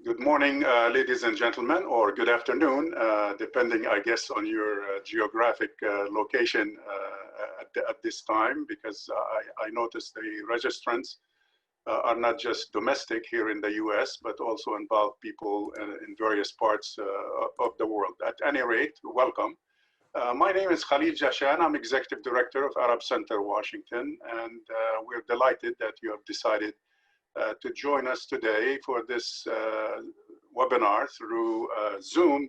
Good morning, ladies and gentlemen, or good afternoon, depending, I guess, on your geographic location at this time, because I noticed the registrants are not just domestic here in the US, but also involve people in various parts of the world. At any rate, welcome. My name is Khalil Jahshan. I'm Executive Director of Arab Center, Washington, and we're delighted that you have decided to join us today for this webinar through Zoom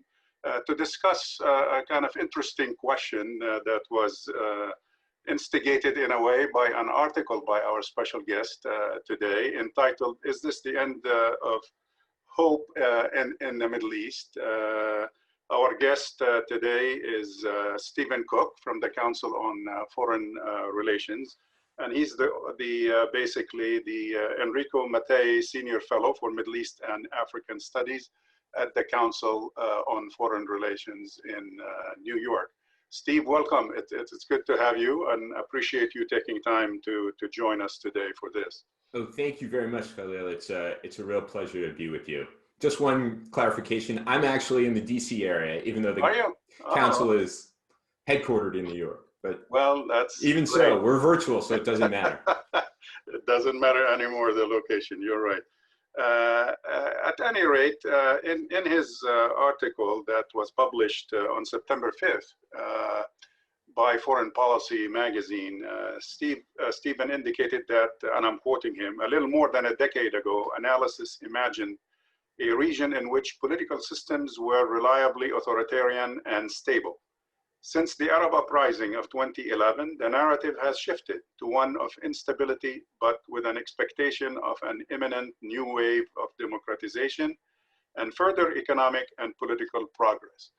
to discuss a kind of interesting question that was instigated in a way by an article by our special guest today entitled, "Is this the end of hope in the Middle East?" Our guest today is Stephen Cook from the Council on Foreign Relations. And he's basically the Enrico Mattei Senior Fellow for Middle East and African Studies at the Council on Foreign Relations in New York. Steve, welcome. It's good to have you, and appreciate you taking time to join us today for this. Oh, thank you very much, Khalil. It's a real pleasure to be with you. Just one clarification: I'm actually in the DC area, even though the Council is headquartered in New York. But well, that's even great. So we're virtual, so it doesn't matter. It doesn't matter anymore, the location. You're right. At any rate, in his article that was published on September 5th by Foreign Policy magazine, Stephen indicated that, and I'm quoting him, "A little more than a decade ago, analysis imagined a region in which political systems were reliably authoritarian and stable. Since the Arab uprising of 2011, the narrative has shifted to one of instability, but with an expectation of an imminent new wave of democratization and further economic and political progress.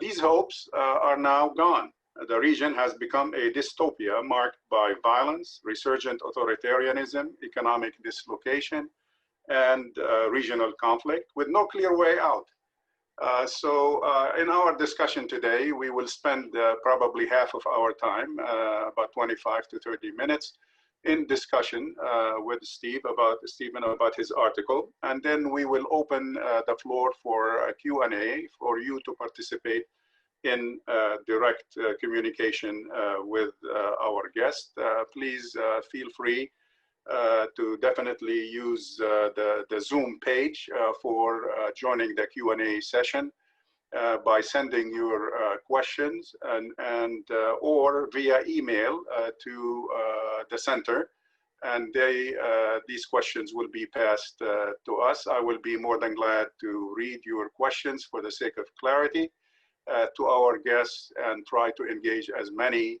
These hopes are now gone. The region has become a dystopia marked by violence, resurgent authoritarianism, economic dislocation, and regional conflict with no clear way out. In our discussion today, we will spend probably half of our time, about 25 to 30 minutes, in discussion with Stephen about his article, and then we will open the floor for a Q&A for you to participate in direct communication with our guest. Please feel free to definitely use the Zoom page for joining the Q&A session by sending your questions or via email to the center, and these questions will be passed to us. I will be more than glad to read your questions for the sake of clarity to our guests and try to engage as many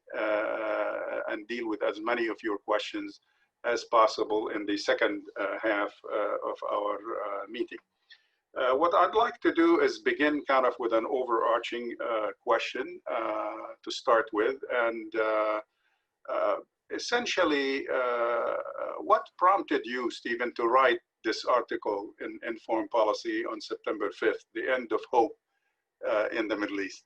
and deal with as many of your questions as possible in the second half of our meeting. What I'd like to do is begin kind of with an overarching question to start with, and essentially, what prompted you, Stephen, to write this article in Foreign Policy on September 5th, the end of hope in the Middle East?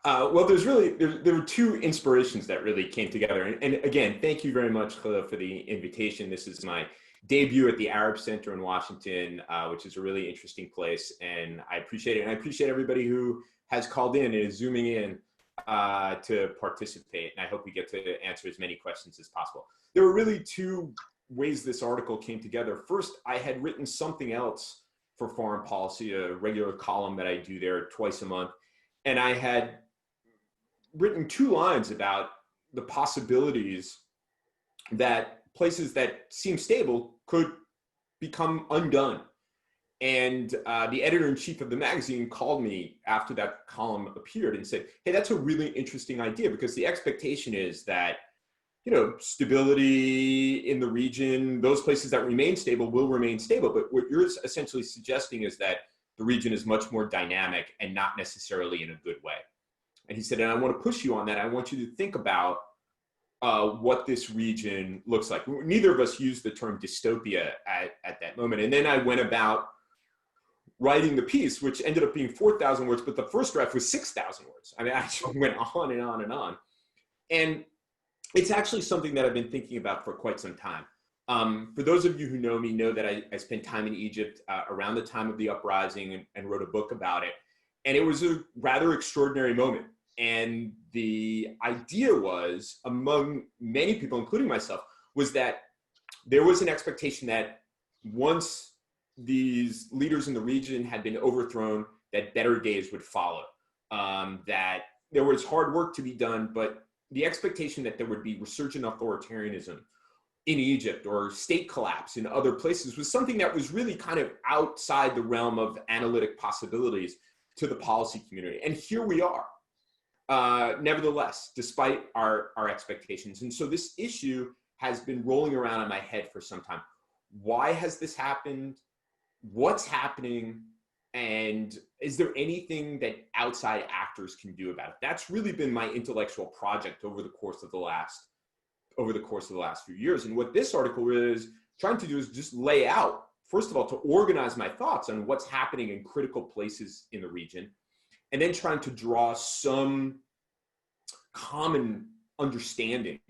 Well, there were two inspirations that really came together. And again, thank you very much, Khalil, for the invitation. This is my debut at the Arab Center in Washington, which is a really interesting place. And I appreciate it. And I appreciate everybody who has called in and is zooming in to participate. And I hope we get to answer as many questions as possible. There were really two ways this article came together. First, I had written something else for Foreign Policy, a regular column that I do there twice a month. And I had written 2 lines about the possibilities that places that seem stable could become undone. And the editor-in-chief of the magazine called me after that column appeared and said, "Hey, that's a really interesting idea, because the expectation is that, you know, stability in the region, those places that remain stable will remain stable. But what you're essentially suggesting is that the region is much more dynamic and not necessarily in a good way." And he said, "And I want to push you on that. I want you to think about what this region looks like." Neither of us used the term dystopia at that moment. And then I went about writing the piece, which ended up being 4,000 words, but the first draft was 6,000 words. I mean, I actually went on and on and on. And it's actually something that I've been thinking about for quite some time. For those of you who know me, know that I spent time in Egypt around the time of the uprising and wrote a book about it. And it was a rather extraordinary moment. And the idea was, among many people, including myself, was that there was an expectation that once these leaders in the region had been overthrown, that better days would follow. That there was hard work to be done, but the expectation that there would be resurgent authoritarianism in Egypt or state collapse in other places was something that was really kind of outside the realm of analytic possibilities to the policy community. And here we are, nevertheless, despite our expectations. And so this issue has been rolling around in my head for some time. Why has this happened? What's happening? And is there anything that outside actors can do about it? That's really been my intellectual project over the course of the last few years. And what this article is trying to do is just lay out, first of all, to organize my thoughts on what's happening in critical places in the region, and then trying to draw some common understanding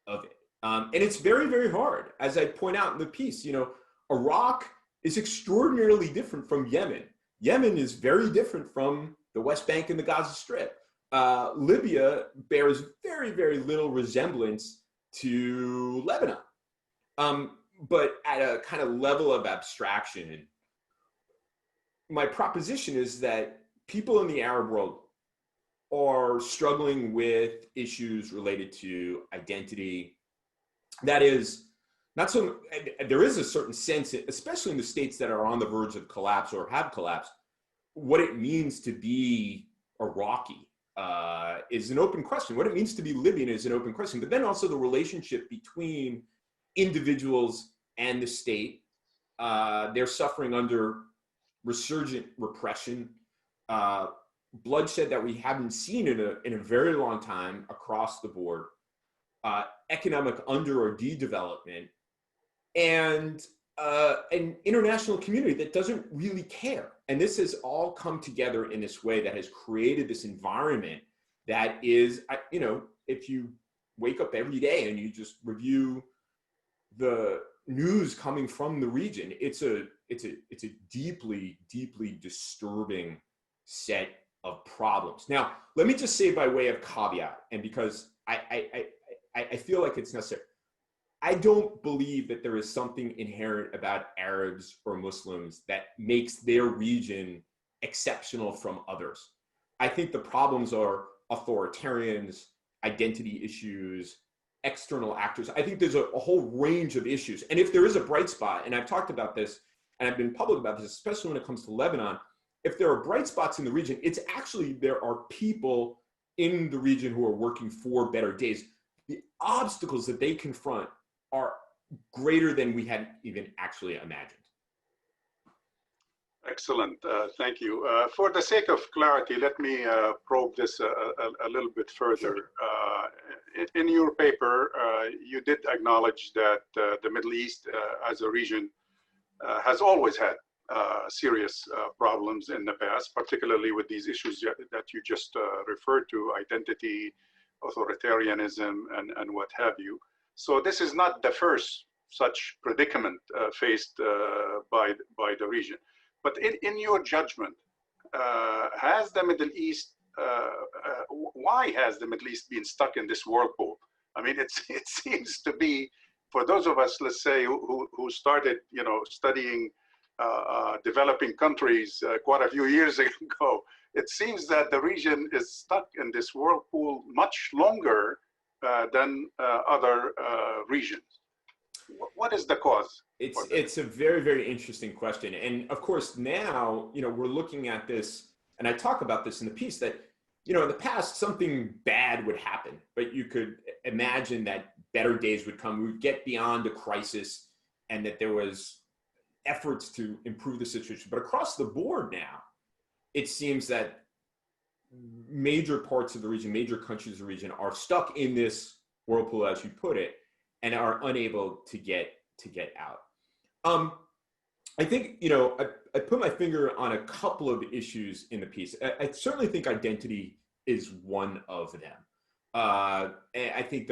of it. And it's very, very hard. As I point out in the piece, Iraq is extraordinarily different from Yemen. Yemen is very different from the West Bank and the Gaza Strip. Libya bears very, very little resemblance to Lebanon. But at a kind of level of abstraction, my proposition is that people in the Arab world are struggling with issues related to identity. That is, there is a certain sense, especially in the states that are on the verge of collapse or have collapsed, what it means to be Iraqi is an open question. What it means to be Libyan is an open question. But then also the relationship between individuals and the state. They're suffering under resurgent repression, bloodshed that we haven't seen in a very long time across the board, economic under or de-development, and an international community that doesn't really care. And this has all come together in this way that has created this environment that is, if you wake up every day and you just review the news coming from the region, it's a deeply, deeply disturbing set of problems. Now, let me just say by way of caveat, and because I feel like it's necessary, I don't believe that there is something inherent about Arabs or Muslims that makes their region exceptional from others. I think the problems are authoritarians, identity issues, external actors. I think there's a whole range of issues. And if there is a bright spot, and I've talked about this, and I've been public about this, especially when it comes to Lebanon, if there are bright spots in the region, it's actually there are people in the region who are working for better days. The obstacles that they confront are greater than we had even actually imagined. Excellent, thank you. For the sake of clarity, let me probe this a little bit further. In your paper, you did acknowledge that the Middle East as a region has always had serious problems in the past, particularly with these issues that you just referred to, identity, authoritarianism, and what have you. So this is not the first such predicament faced by the region. But in your judgment, has the Middle East, why has the Middle East been stuck in this whirlpool? I mean, it seems to be, for those of us, let's say, who started, studying developing countries quite a few years ago, it seems that the region is stuck in this whirlpool much longer than other regions. What is the cause? It's a very, very interesting question. And of course, now, we're looking at this, and I talk about this in the piece, that, in the past, something bad would happen, but you could imagine that better days would come. We would get beyond a crisis and that there was efforts to improve the situation. But across the board now, it seems that major parts of the region, major countries of the region are stuck in this whirlpool, as you put it, and are unable to get out. I think, I put my finger on a couple of issues in the piece. I certainly think identity is one of them. And I think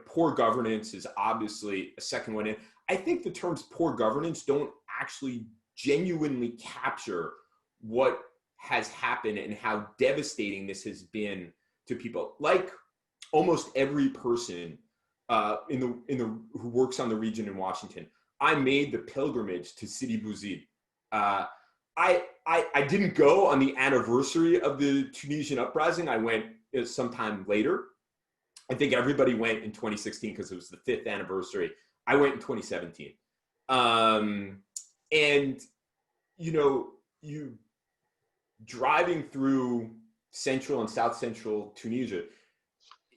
poor governance is obviously a second one. And I think the terms poor governance don't actually genuinely capture what has happened and how devastating this has been to people. Like almost every person who works on the region in Washington, I made the pilgrimage to Sidi Bouzid. I didn't go on the anniversary of the Tunisian uprising. I went sometime later. I think everybody went in 2016 because it was the 5th anniversary. I went in 2017. And, you driving through central and south central Tunisia,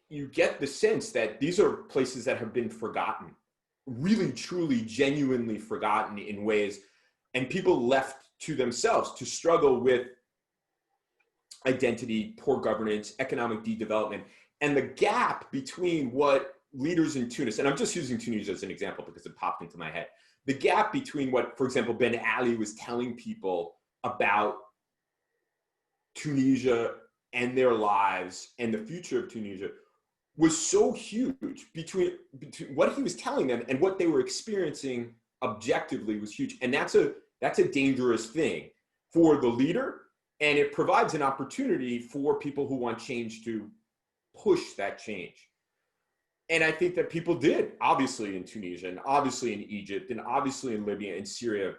you get the sense that these are places that have been forgotten, really, truly, genuinely forgotten in ways, and people left to themselves to struggle with identity, poor governance, economic de-development, and the gap between what leaders in Tunis, and I'm just using Tunisia as an example because it popped into my head, the gap between what, for example, Ben Ali was telling people about Tunisia and their lives and the future of Tunisia was so huge between what he was telling them and what they were experiencing objectively was huge. And that's a dangerous thing for the leader, and it provides an opportunity for people who want change to push that change. And I think that people did, obviously in Tunisia, and obviously in Egypt, and obviously in Libya and Syria.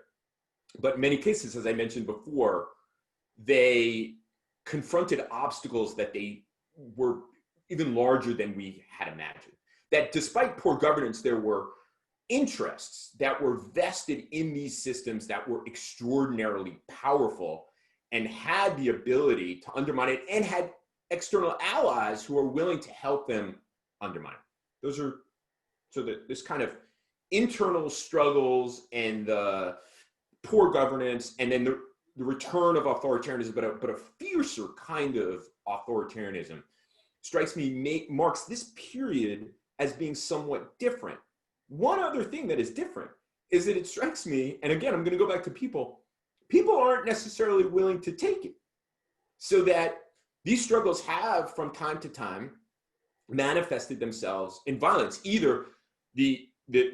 But in many cases, as I mentioned before, they confronted obstacles that they were even larger than we had imagined. That despite poor governance, there were interests that were vested in these systems that were extraordinarily powerful and had the ability to undermine it, and had external allies who are willing to help them undermine it. Those are this kind of internal struggles and the poor governance, and then the return of authoritarianism, but a fiercer kind of authoritarianism, strikes me marks this period as being somewhat different. One other thing that is different is that it strikes me, and again, I'm going to go back to people aren't necessarily willing to take it. So that these struggles have, from time to time, manifested themselves in violence. Either the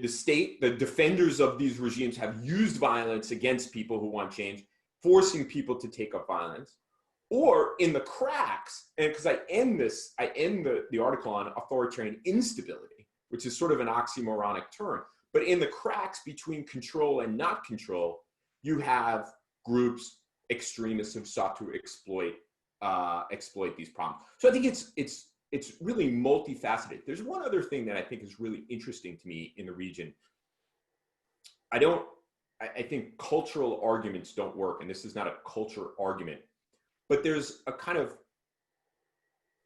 state, the defenders of these regimes have used violence against people who want change, forcing people to take up violence, or in the cracks, and because I end the article on authoritarian instability, which is sort of an oxymoronic term, but in the cracks between control and not control, you have groups, extremists who've sought to exploit these problems. So I think it's really multifaceted. There's one other thing that I think is really interesting to me in the region. I think cultural arguments don't work, and this is not a culture argument, but there's a kind of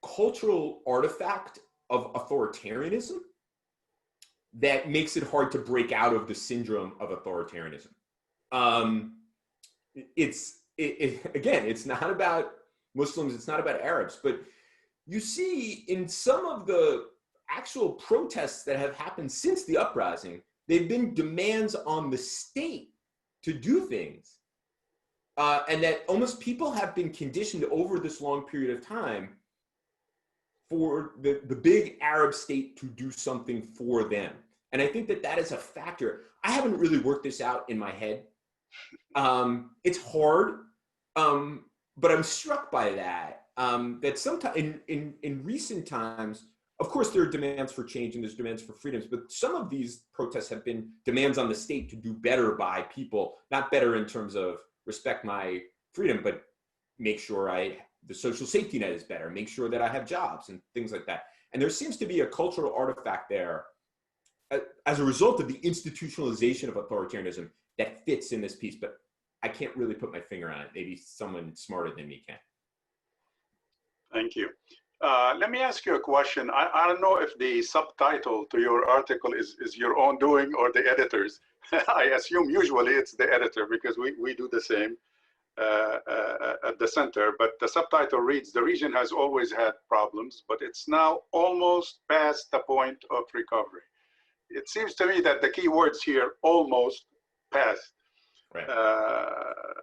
cultural artifact of authoritarianism that makes it hard to break out of the syndrome of authoritarianism. Again, it's not about Muslims, it's not about Arabs, but you see in some of the actual protests that have happened since the uprising, they've been demands on the state to do things. And that almost people have been conditioned over this long period of time for the big Arab state to do something for them. And I think that is a factor. I haven't really worked this out in my head. It's hard, but I'm struck by that. That sometimes in recent times, of course, there are demands for change and there's demands for freedoms, but some of these protests have been demands on the state to do better by people, not better in terms of respect my freedom, but make sure the social safety net is better, make sure that I have jobs and things like that. And there seems to be a cultural artifact there as a result of the institutionalization of authoritarianism that fits in this piece, but I can't really put my finger on it. Maybe someone smarter than me can. Thank you. Let me ask you a question. I don't know if the subtitle to your article is your own doing or the editor's. I assume usually it's the editor because we do the same at the center, but the subtitle reads, "The region has always had problems, but it's now almost past the point of recovery." It seems to me that the key words here, almost past. Right.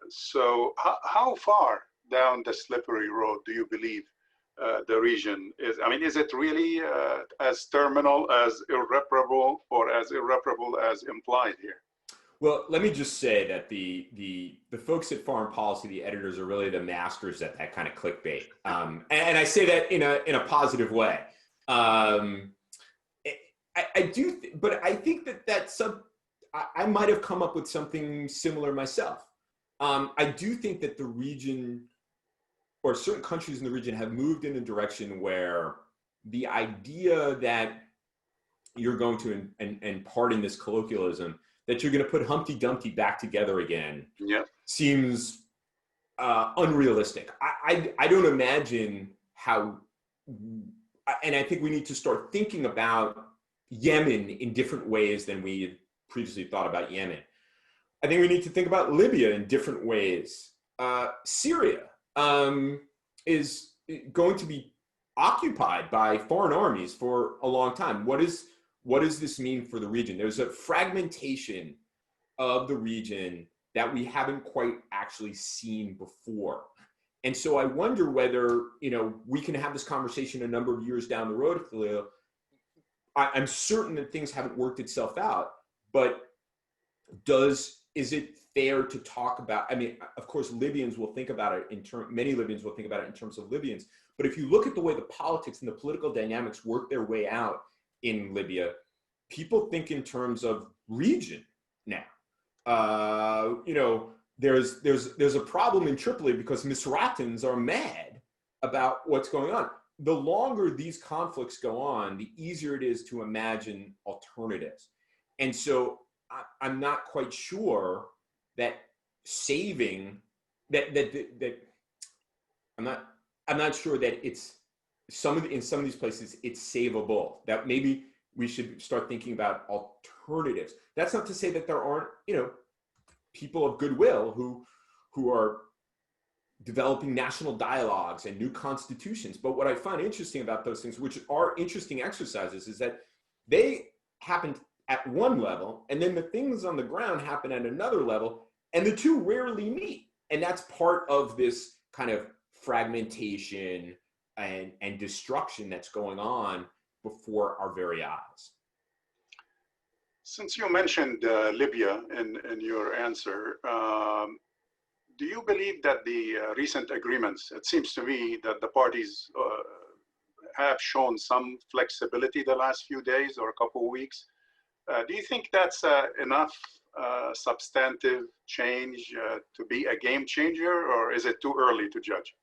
So how far down the slippery road do you believe the region is. I mean, is it really as terminal, as irreparable, or as irreparable as implied here? Well, let me just say that the folks at Foreign Policy, the editors, are really the masters at that kind of clickbait, and I say that in a positive way. I do, but I think I might have come up with something similar myself. I do think that the region, or certain countries in the region, have moved in a direction where the idea that you're going to, and pardon this colloquialism, that you're going to put Humpty Dumpty back together again, yeah, seems unrealistic. I don't imagine how, and I think we need to start thinking about Yemen in different ways than we had previously thought about Yemen. I think we need to think about Libya in different ways. Syria is going to be occupied by foreign armies for a long time. What does this mean for the region? There's a fragmentation of the region that we haven't quite actually seen before. And so I wonder whether, we can have this conversation a number of years down the road, Khalil. I'm certain that things haven't worked itself out, but is it fair to talk about, I mean, of course, Libyans will think about it many Libyans will think about it in terms of Libyans, but if you look at the way the politics and the political dynamics work their way out in Libya, people think in terms of region now. There's a problem in Tripoli because Misratans are mad about what's going on. The longer these conflicts go on, the easier it is to imagine alternatives. And so I'm not quite sure that saving that I'm not sure that it's in some of these places it's savable, that maybe we should start thinking about alternatives. That's not to say that there aren't, people of goodwill who are developing national dialogues and new constitutions. But what I find interesting about those things, which are interesting exercises, is that they happen at one level, and then the things on the ground happen at another level, and the two rarely meet. And that's part of this kind of fragmentation and destruction that's going on before our very eyes. Since you mentioned Libya in your answer, do you believe that the recent agreements, it seems to me that the parties have shown some flexibility the last few days or a couple of weeks. Do you think that's enough substantive change to be a game changer, or is it too early to judge?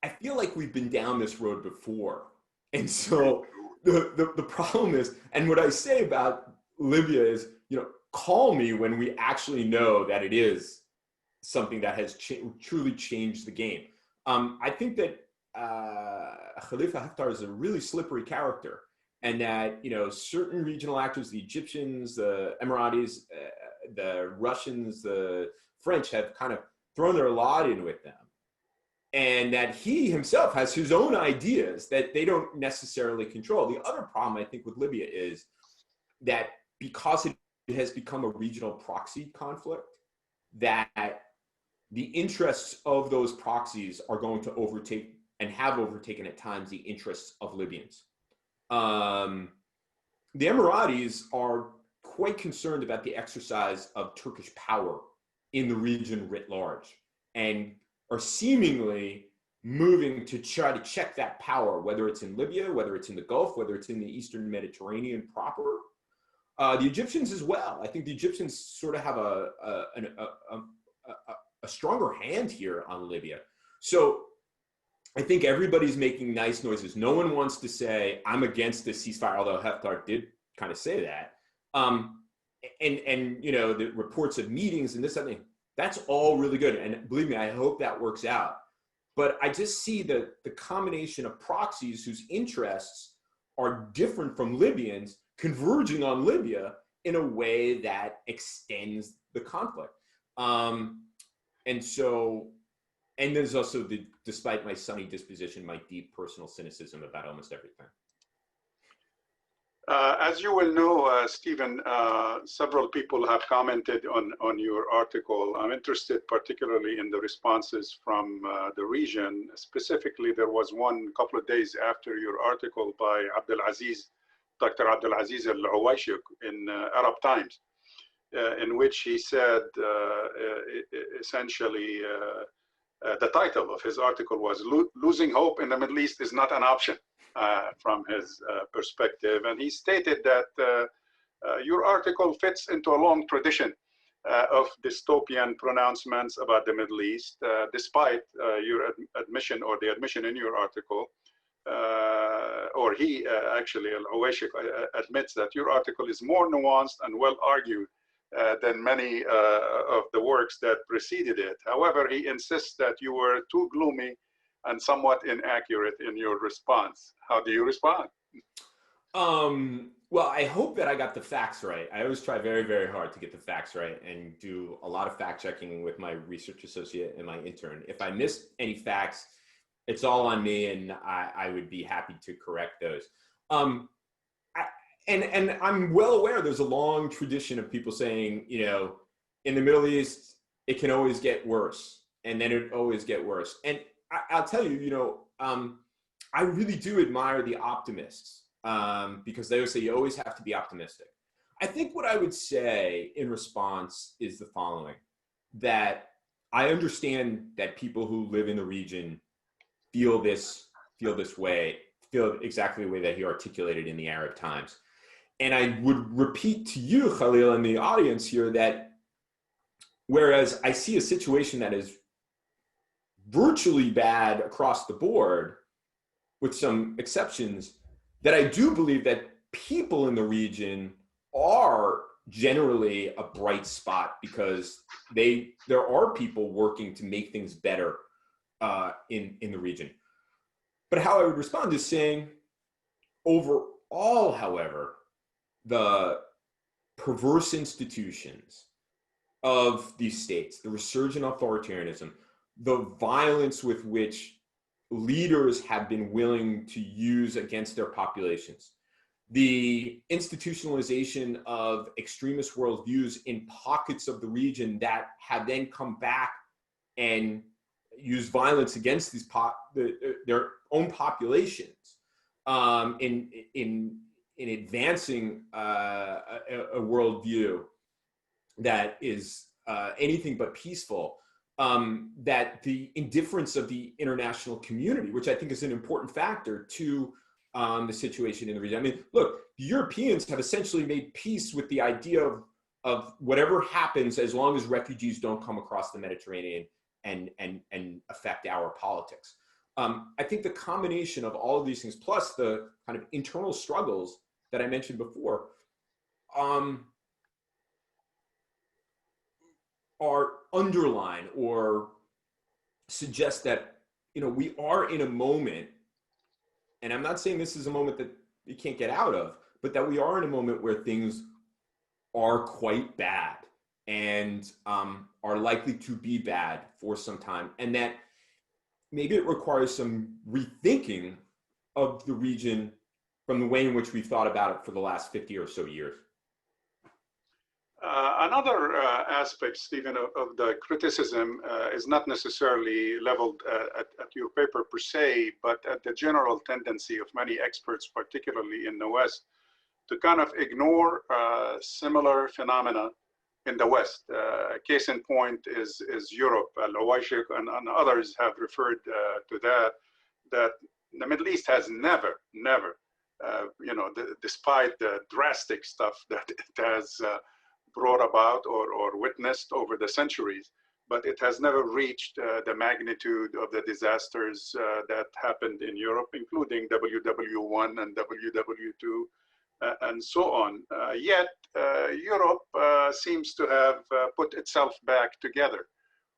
I feel like we've been down this road before. And so the problem is, and what I say about Libya is, call me when we actually know that it is something that has truly changed the game. I think that Khalifa Haftar is a really slippery character, and that certain regional actors, the Egyptians, the Emiratis, the Russians, the French, have kind of thrown their lot in with them, and that he himself has his own ideas that they don't necessarily control. The other problem I think with Libya is that because it has become a regional proxy conflict, that the interests of those proxies are going to overtake, and have overtaken at times, the interests of Libyans. The Emiratis are quite concerned about the exercise of Turkish power in the region writ large, and are seemingly moving to try to check that power, whether it's in Libya, whether it's in the Gulf, whether it's in the Eastern Mediterranean proper. The Egyptians as well. I think the Egyptians sort of have a stronger hand here on Libya. So I think everybody's making nice noises. No one wants to say, I'm against the ceasefire, although Haftar did kind of say that. And the reports of meetings and this, that, and that's all really good. And believe me, I hope that works out. But I just see the combination of proxies whose interests are different from Libyans converging on Libya in a way that extends the conflict. And there's also, despite my sunny disposition, my deep personal cynicism about almost everything. As you will know, Stephen, several people have commented on your article. I'm interested particularly in the responses from the region. Specifically, there was one couple of days after your article by Dr. Abdulaziz Al-Uwaishq in Arab Times, in which he said essentially the title of his article was "Losing Hope in the Middle East is Not an Option." From his perspective. And he stated that your article fits into a long tradition of dystopian pronouncements about the Middle East, despite your admission or the admission in your article, or he actually, Al-Uwaishq admits that your article is more nuanced and well argued than many of the works that preceded it. However, he insists that you were too gloomy and somewhat inaccurate in your response. How do you respond? Well, I hope that I got the facts right. I always try very, very hard to get the facts right and do a lot of fact checking with my research associate and my intern. If I missed any facts, it's all on me, and I would be happy to correct those. And I'm well aware there's a long tradition of people saying, you know, in the Middle East, it can always get worse, and then it always get worse. And I'll tell you, you know, I really do admire the optimists because they always say you always have to be optimistic. I think what I would say in response is the following, that I understand that people who live in the region feel exactly the way that he articulated in the Arab Times. And I would repeat to you, Khalil, and the audience here, that whereas I see a situation that is virtually bad across the board, with some exceptions, that I do believe that people in the region are generally a bright spot because there are people working to make things better in the region. But how I would respond is saying, overall, however, the perverse institutions of these states, the resurgent authoritarianism, the violence with which leaders have been willing to use against their populations, the institutionalization of extremist worldviews in pockets of the region that have then come back and use violence against these their own populations in advancing a worldview that is anything but peaceful. That the indifference of the international community, which I think is an important factor to the situation in the region. I mean, look, the Europeans have essentially made peace with the idea of whatever happens as long as refugees don't come across the Mediterranean and affect our politics. I think the combination of all of these things, plus the kind of internal struggles that I mentioned before, are underline or suggest that, you know, we are in a moment, and I'm not saying this is a moment that we can't get out of, but that we are in a moment where things are quite bad and are likely to be bad for some time, and that maybe it requires some rethinking of the region from the way in which we've thought about it for the last 50 or so years. Another aspect, Stephen, of the criticism is not necessarily leveled at your paper per se, but at the general tendency of many experts, particularly in the West, to kind of ignore similar phenomena in the West. Case in point is Europe. Al-Uwaishq and others have referred to that the Middle East has never, you know, despite the drastic stuff that it has brought about or witnessed over the centuries, but it has never reached the magnitude of the disasters that happened in Europe, including WW1 and WW2 and so on. Yet Europe seems to have put itself back together.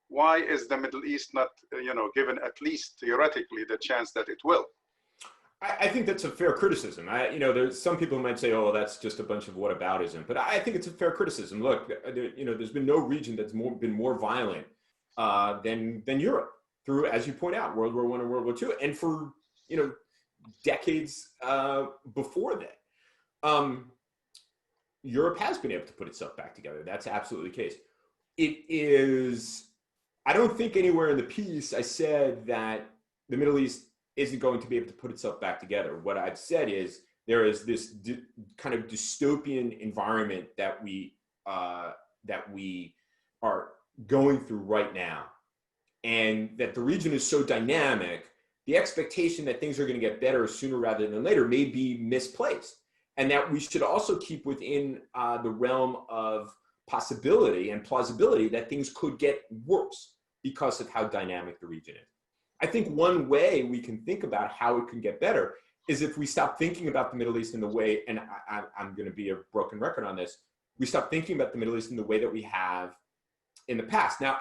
Why is the Middle East not, you know, given at least theoretically the chance that it will? I think that's a fair criticism. You know, there's some people who might say, "Oh, that's just a bunch of whataboutism," but I think it's a fair criticism. Look, you know, there's been no region that's been more violent than Europe through, as you point out, World War I and World War II, and for, you know, decades before that. Europe has been able to put itself back together. That's absolutely the case. It is, I don't think anywhere in the piece I said that the Middle East isn't going to be able to put itself back together. What I've said is there is this kind of dystopian environment that we are going through right now, and that the region is so dynamic. The expectation that things are going to get better sooner rather than later may be misplaced, and that we should also keep within the realm of possibility and plausibility that things could get worse because of how dynamic the region is. I think one way we can think about how it can get better is if we stop thinking about the Middle East in the way, and I'm going to be a broken record on this, we stop thinking about the Middle East in the way that we have in the past. Now,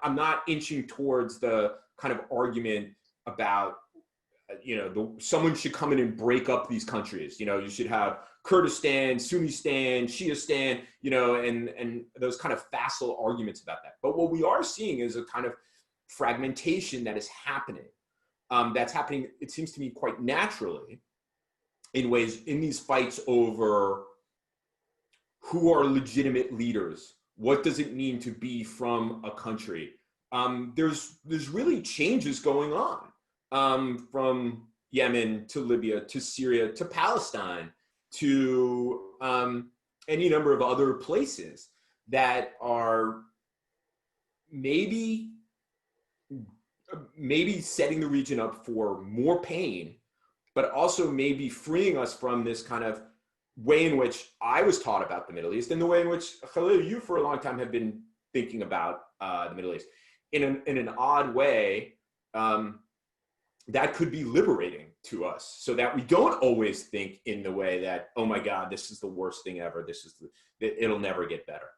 I'm not inching towards the kind of argument about, someone should come in and break up these countries. You should have Kurdistan, Sunnistan, Shiistan, and those kind of facile arguments about that. But what we are seeing is a kind of fragmentation that is happening. That's happening, it seems to me, quite naturally in ways in these fights over who are legitimate leaders. What does it mean to be from a country? There's really changes going on, from Yemen to Libya to Syria to Palestine to any number of other places that are maybe setting the region up for more pain, but also maybe freeing us from this kind of way in which I was taught about the Middle East, and the way in which, Khalil, you for a long time have been thinking about the Middle East. In an odd way, that could be liberating to us, so that we don't always think in the way that, oh my God, this is the worst thing ever. It'll never get better.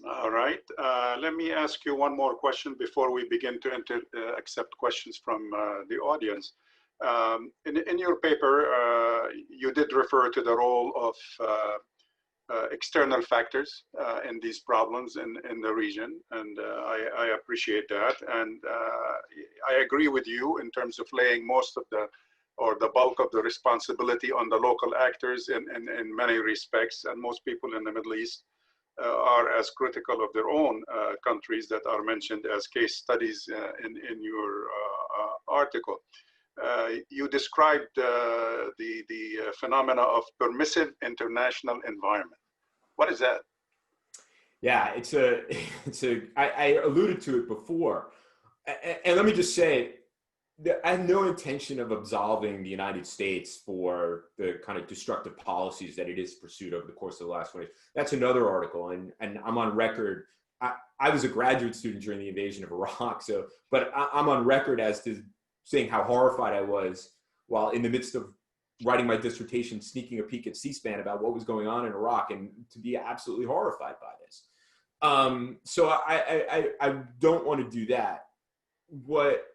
All right. Let me ask you one more question before we begin to accept questions from the audience. In your paper, you did refer to the role of external factors in these problems in the region, and I appreciate that. And I agree with you in terms of laying most of the bulk of the responsibility on the local actors in many respects, and most people in the Middle East are as critical of their own countries that are mentioned as case studies in your article. You described the phenomena of permissive international environment. What is that? Yeah, I alluded to it before. And let me just say, I have no intention of absolving the United States for the kind of destructive policies that it has pursued over the course of the last 20 years. That's another article, and I'm on record. I was a graduate student during the invasion of Iraq, but I'm on record as to saying how horrified I was while in the midst of writing my dissertation, sneaking a peek at C-SPAN about what was going on in Iraq, and to be absolutely horrified by this. So I don't want to do that. But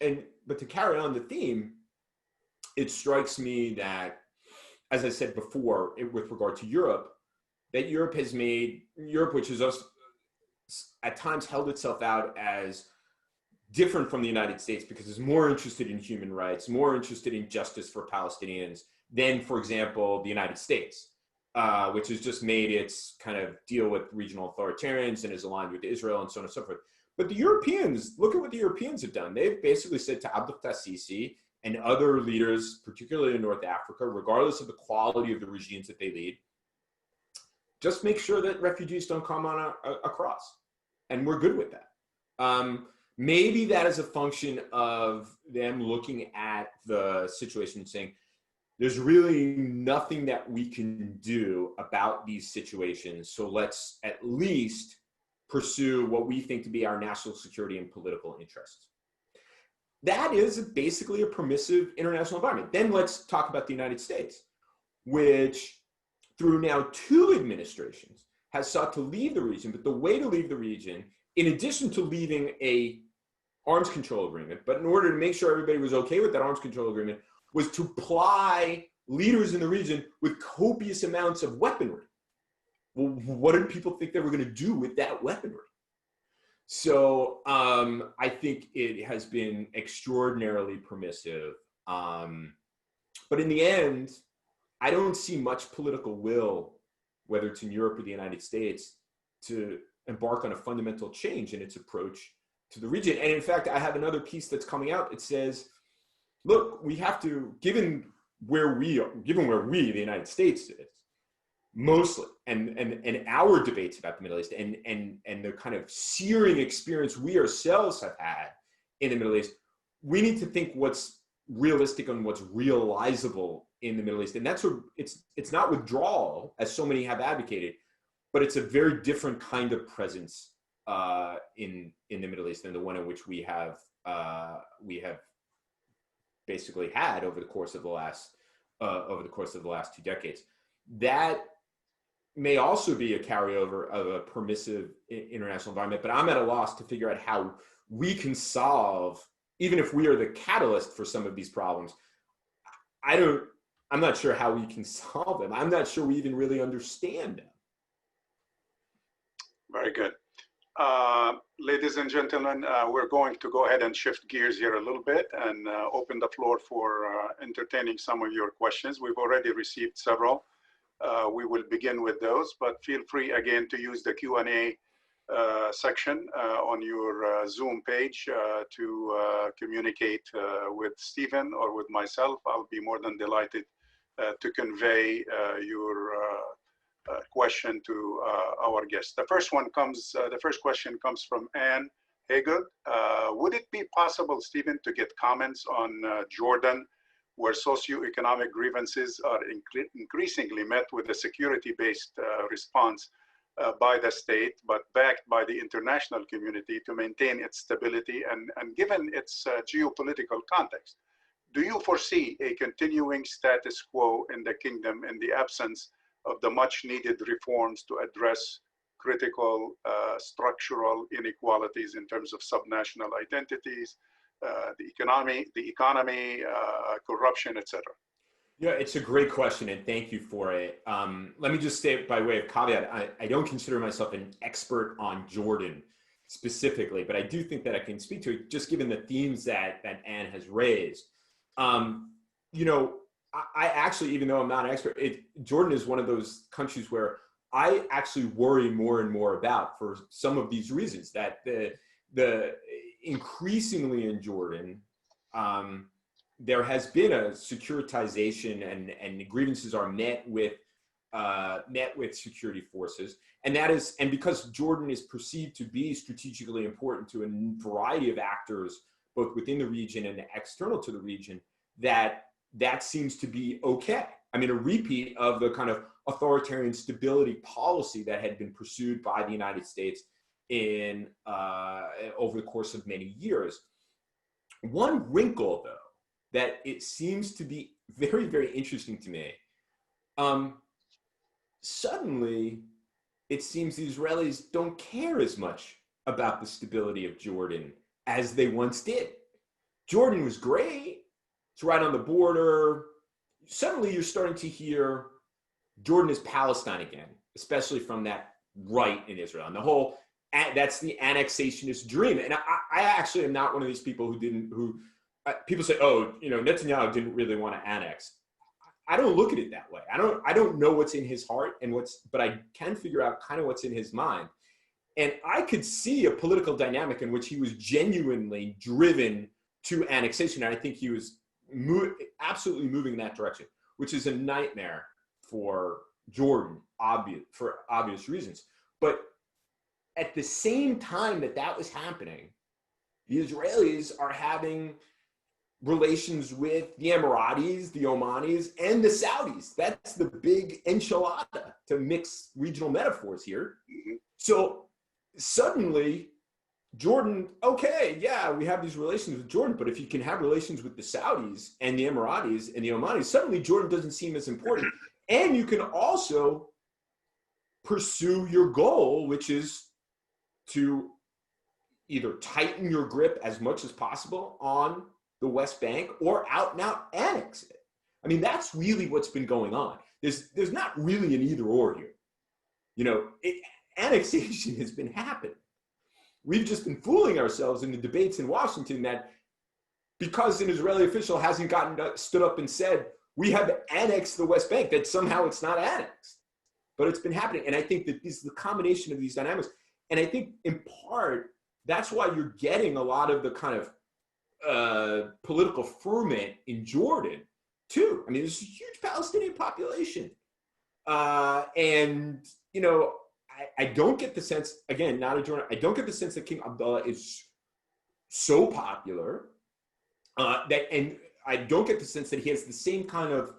to carry on the theme, it strikes me that, as I said before, with regard to Europe, that Europe, which has at times held itself out as different from the United States because it's more interested in human rights, more interested in justice for Palestinians than, for example, the United States, which has just made its kind of deal with regional authoritarians and is aligned with Israel and so on and so forth. But the Europeans, look at what the Europeans have done. They've basically said to Abdel Fattah Sisi and other leaders, particularly in North Africa, regardless of the quality of the regimes that they lead, just make sure that refugees don't come on across. And we're good with that. Maybe that is a function of them looking at the situation and saying, there's really nothing that we can do about these situations, so let's at least pursue what we think to be our national security and political interests. That is basically a permissive international environment. Then let's talk about the United States, which through now 2 administrations has sought to leave the region. But the way to leave the region, in addition to leaving a arms control agreement, but in order to make sure everybody was okay with that arms control agreement, was to ply leaders in the region with copious amounts of weaponry. Well, what did people think they were going to do with that weaponry? So I think it has been extraordinarily permissive. But in the end, I don't see much political will, whether it's in Europe or the United States, to embark on a fundamental change in its approach to the region. And in fact, I have another piece that's coming out. It says, look, we have to, given where we, the United States is, mostly, and our debates about the Middle East and the kind of searing experience we ourselves have had in the Middle East, we need to think what's realistic and what's realizable in the Middle East. And that's it's not withdrawal, as so many have advocated, but it's a very different kind of presence in the Middle East than the one in which we have basically had over the course of the last 2 decades. That may also be a carryover of a permissive international environment, but I'm at a loss to figure out how we can solve, even if we are the catalyst for some of these problems. I'm not sure how we can solve them. I'm not sure we even really understand them. Very good. Ladies and gentlemen, we're going to go ahead and shift gears here a little bit and open the floor for entertaining some of your questions. We've already received several. We will begin with those, but feel free again to use the Q&A section on your Zoom page to communicate with Stephen or with myself. I'll be more than delighted to convey your question to our guest. The first question comes from Anne Hager. Would it be possible, Stephen, to get comments on Jordan, where socioeconomic grievances are increasingly met with a security-based response by the state, but backed by the international community to maintain its stability and given its geopolitical context? Do you foresee a continuing status quo in the kingdom in the absence of the much needed reforms to address critical structural inequalities in terms of subnational identities, the economy, corruption, etc.? Yeah, it's a great question, and thank you for it. Let me just say, by way of caveat, I don't consider myself an expert on Jordan specifically, but I do think that I can speak to it, just given the themes that Anne has raised. I actually, even though I'm not an expert, Jordan is one of those countries where I actually worry more and more about, for some of these reasons, that the increasingly in Jordan, there has been a securitization and grievances are met with security forces. And because Jordan is perceived to be strategically important to a variety of actors, both within the region and external to the region, that seems to be okay. I mean, a repeat of the kind of authoritarian stability policy that had been pursued by the United States over the course of many years. One wrinkle, though, that it seems to be very, very interesting to me. Suddenly, it seems the Israelis don't care as much about the stability of Jordan as they once did. Jordan was great. It's right on the border. Suddenly, you're starting to hear Jordan is Palestine again, especially from that right in Israel. And that's the annexationist dream. And I actually am not one of these people who people say, oh, Netanyahu didn't really want to annex. I don't look at it that way. I don't know what's in his heart but I can figure out kind of what's in his mind. And I could see a political dynamic in which he was genuinely driven to annexation. And I think he was absolutely moving in that direction, which is a nightmare for Jordan, for obvious reasons. But at the same time that was happening, the Israelis are having relations with the Emiratis, the Omanis, and the Saudis. That's the big enchilada, to mix regional metaphors here. So suddenly, Jordan, okay, yeah, we have these relations with Jordan, but if you can have relations with the Saudis and the Emiratis and the Omanis, suddenly Jordan doesn't seem as important. And you can also pursue your goal, which is to either tighten your grip as much as possible on the West Bank or out and out annex it. I mean, that's really what's been going on. There's not really an either or here. Annexation has been happening. We've just been fooling ourselves in the debates in Washington that because an Israeli official hasn't stood up and said, we have annexed the West Bank, that somehow it's not annexed, but it's been happening. And I think that this is the combination of these dynamics. And I think in part, that's why you're getting a lot of the kind of political ferment in Jordan too. I mean, there's a huge Palestinian population. And, you know, I don't get the sense, again, not a Jordan, I don't get the sense that King Abdullah is so popular and I don't get the sense that he has the same kind of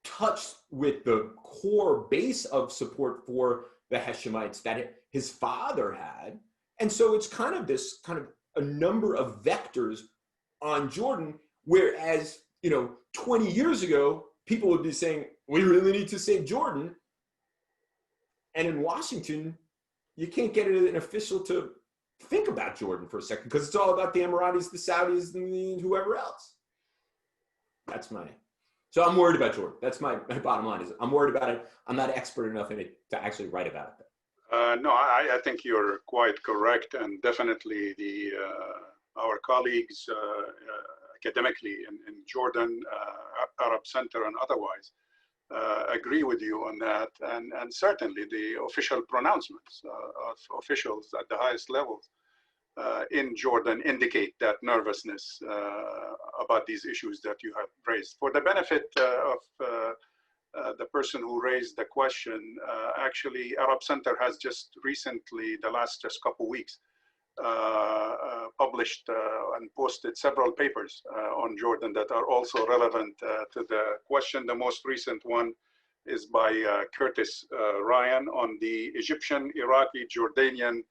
touch with the core base of support for the Hashemites that his father had. And so it's kind of this kind of a number of vectors on Jordan, whereas, you know, 20 years ago, people would be saying, we really need to save Jordan. And in Washington, you can't get an official to think about Jordan for a second because it's all about the Emiratis, the Saudis, and whoever else. That's so I'm worried about Jordan. That's my bottom line is I'm worried about it. I'm not expert enough in it to actually write about it. No, I think you're quite correct, and definitely our colleagues academically in Jordan, Arab Center, and otherwise agree with you on that, and certainly the official pronouncements of officials at the highest levels in Jordan indicate that nervousness about these issues that you have raised. For the benefit of the person who raised the question, actually, Arab Center has just recently, the last just couple weeks, published and posted several papers on Jordan that are also relevant to the question. The most recent one is by Curtis Ryan on the Egyptian, Iraqi, Jordanian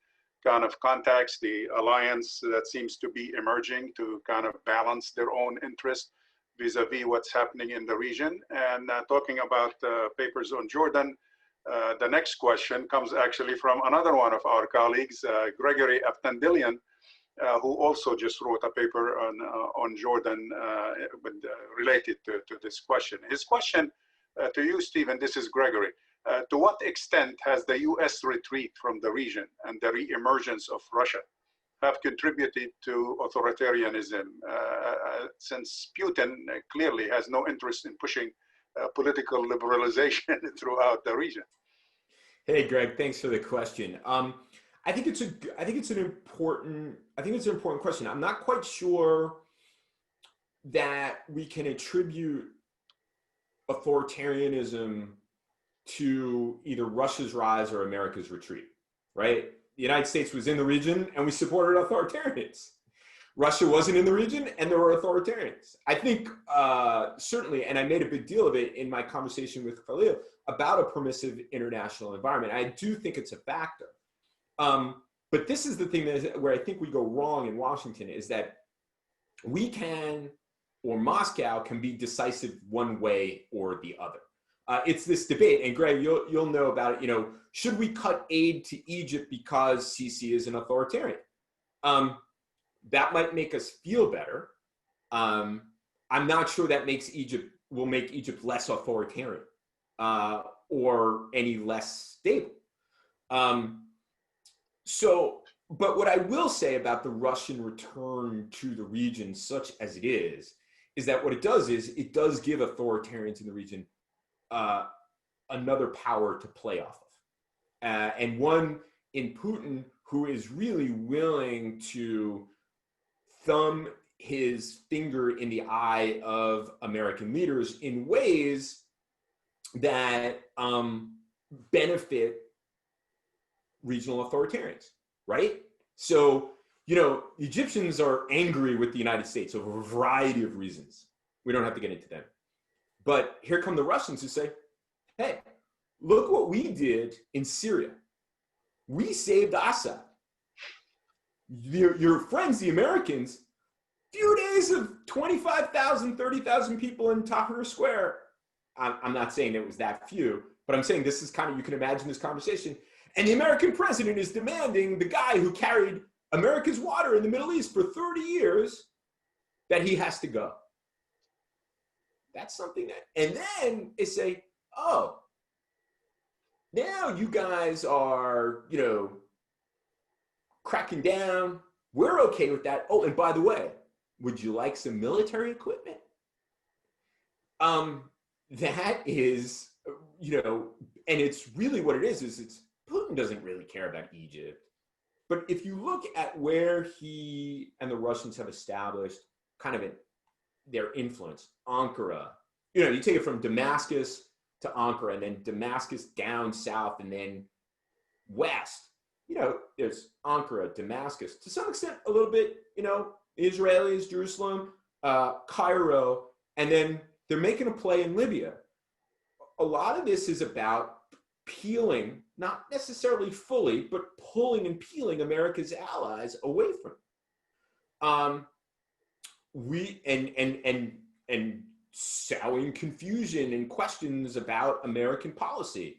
kind of contacts, the alliance that seems to be emerging to kind of balance their own interest vis-a-vis what's happening in the region. And talking about papers on Jordan, the next question comes actually from another one of our colleagues, Gregory Aftandilian, who also just wrote a paper on Jordan related to this question. His question to you, Stephen, this is Gregory. To what extent has the US retreat from the region and the re-emergence of Russia have contributed to authoritarianism, since Putin clearly has no interest in pushing political liberalization throughout the region? Hey, Greg, thanks for the question. I think it's an important question. I'm not quite sure that we can attribute authoritarianism to either Russia's rise or America's retreat, right? The United States was in the region and we supported authoritarians. Russia wasn't in the region and there were authoritarians. I think certainly, and I made a big deal of it in my conversation with Khalil about a permissive international environment. I do think it's a factor. But this is the thing where I think we go wrong in Washington is that we can, or Moscow can be decisive one way or the other. It's this debate, and Greg, you'll know about it. You know, should we cut aid to Egypt because Sisi is an authoritarian? That might make us feel better. I'm not sure that will make Egypt less authoritarian or any less stable. But what I will say about the Russian return to the region, such as it is that what it does is it does give authoritarians in the region another power to play off of, and one in Putin who is really willing to thumb his finger in the eye of American leaders in ways that benefit regional authoritarians, right? So, you know, the Egyptians are angry with the United States for a variety of reasons. We don't have to get into them. But here come the Russians who say, hey, look what we did in Syria. We saved Assad. Your friends, the Americans, few days of 25,000, 30,000 people in Tahrir Square. I'm not saying it was that few, but I'm saying this is kind of, you can imagine this conversation. And the American president is demanding the guy who carried America's water in the Middle East for 30 years that he has to go. That's something that, and then they say, oh, now you guys are, you know, cracking down. We're okay with that. Oh, and by the way, would you like some military equipment? that is, and it's really what it is it's Putin doesn't really care about Egypt. But if you look at where he and the Russians have established kind of their influence, Ankara, you take it from Damascus to Ankara, and then Damascus down south, and then west. There's Ankara, Damascus, to some extent a little bit, the Israelis, Jerusalem, Cairo, and then they're making a play in Libya. A lot of this is about peeling, not necessarily fully, but pulling and peeling America's allies away from and sowing confusion and questions about American policy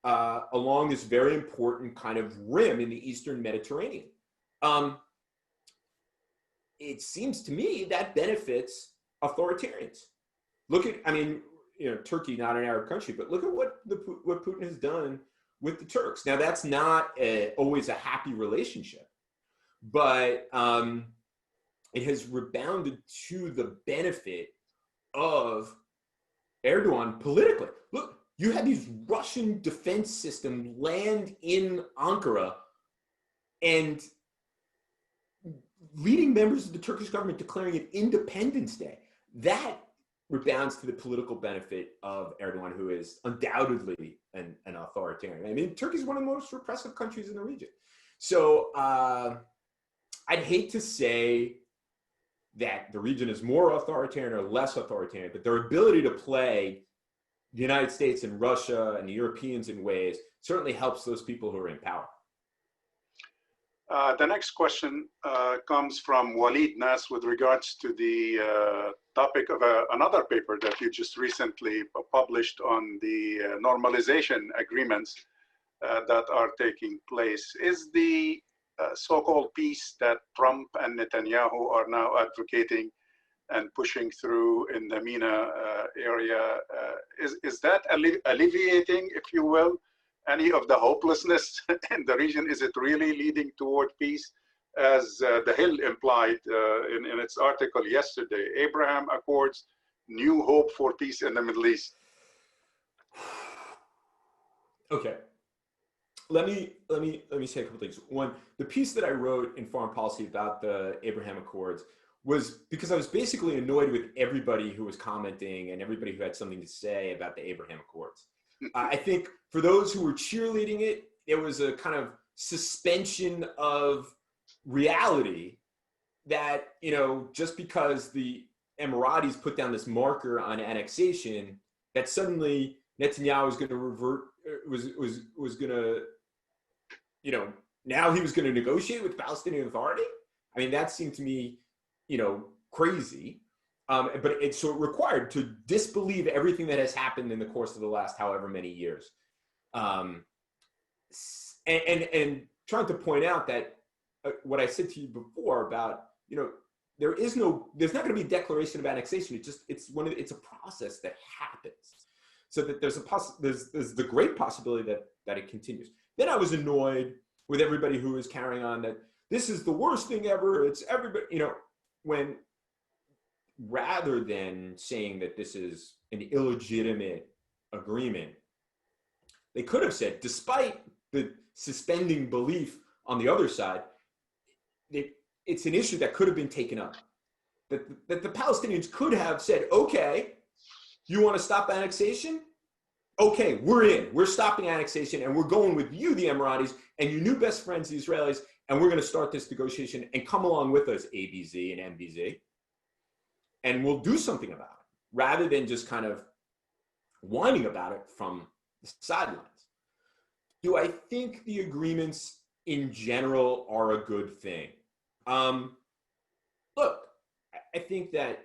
along this very important kind of rim in the Eastern Mediterranean. It seems to me that benefits authoritarians. Look at, Turkey, not an Arab country, but look at what Putin has done with the Turks. Now, that's not always a happy relationship, but it has rebounded to the benefit of Erdogan politically. Look, you had these Russian defense systems land in Ankara, and leading members of the Turkish government declaring it Independence Day. That rebounds to the political benefit of Erdogan, who is undoubtedly an authoritarian. Turkey is one of the most repressive countries in the region. So I'd hate to say that the region is more authoritarian or less authoritarian, but their ability to play the United States and Russia and the Europeans in ways certainly helps those people who are in power. The next question comes from Walid Nas with regards to the topic of another paper that you just recently published on the normalization agreements that are taking place. Is the so-called peace that Trump and Netanyahu are now advocating and pushing through in the MENA area, is that alleviating, if you will, any of the hopelessness in the region? Is it really leading toward peace? As The Hill implied in its article yesterday, Abraham Accords, new hope for peace in the Middle East. Okay. Let me say a couple things. One, the piece that I wrote in Foreign Policy about the Abraham Accords was because I was basically annoyed with everybody who was commenting and everybody who had something to say about the Abraham Accords. I think for those who were cheerleading it, it was a kind of suspension of reality that, just because the Emiratis put down this marker on annexation, that suddenly Netanyahu was going to revert, was going to, now he was going to negotiate with the Palestinian Authority. That seemed to me, crazy. But it required to disbelieve everything that has happened in the course of the last however many years. And trying to point out that what I said to you before about, there's not going to be a declaration of annexation. It's a process that happens. So that there's the great possibility that it continues. Then I was annoyed with everybody who was carrying on that this is the worst thing ever. It's everybody, when rather than saying that this is an illegitimate agreement, they could have said, despite the suspending belief on the other side, it's an issue that could have been taken up. That the Palestinians could have said, okay, you want to stop annexation? Okay, we're in. We're stopping annexation, and we're going with you, the Emiratis, and your new best friends, the Israelis, and we're going to start this negotiation, and come along with us, ABZ and MBZ, and we'll do something about it, rather than just kind of whining about it from the sidelines. Do I think the agreements in general are a good thing? Look, I think that,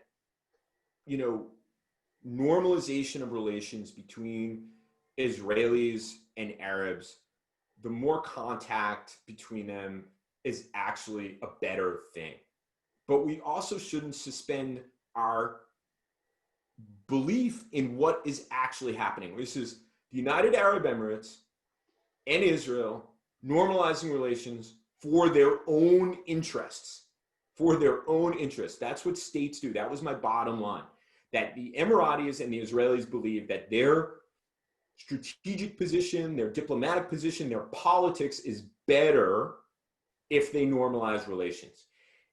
normalization of relations between Israelis and Arabs, the more contact between them is actually a better thing. But we also shouldn't suspend our belief in what is actually happening. This is the United Arab Emirates and Israel normalizing relations for their own interests. For their own interests. That's what states do. That was my bottom line. that the Emiratis and the Israelis believe that their strategic position, their diplomatic position, their politics is better if they normalize relations.